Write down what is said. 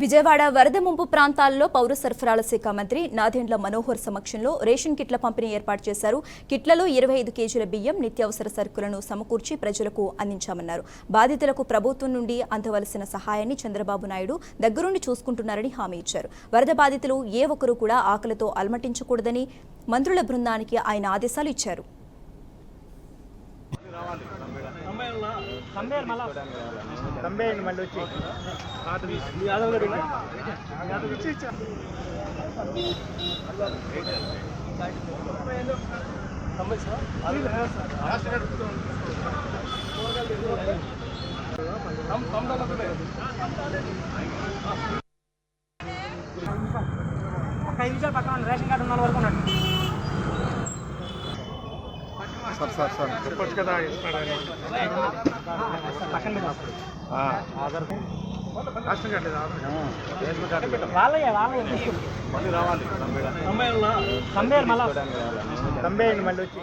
విజయవాడ వరద ముంపు ప్రాంతాల్లో పౌర సరఫరాల శాఖ మంత్రి నాదెండ్ల మనోహర్ సమక్షంలో రేషన్ కిట్ల పంపిణీ ఏర్పాటు చేశారు. కిట్లలో 25 కేజీల బియ్యం, నిత్యావసర సరుకులను సమకూర్చి ప్రజలకు అందించామన్నారు. బాధితులకు ప్రభుత్వం నుండి అందవలసిన సహాయాన్ని చంద్రబాబు నాయుడు దగ్గరుండి చూసుకుంటున్నారని హామీ ఇచ్చారు. వరద బాధితులు ఏ ఒక్కరూ కూడా ఆకలితో అలమటించకూడదని మంత్రుల బృందానికి ఆయన ఆదేశాలు ఇచ్చారు. పక్కన రేషన్ కార్డు ఉన్న వరకు ఉన్నాడు. సార్ చెప్పొచ్చు కదా వాళ్ళ మళ్ళీ వచ్చి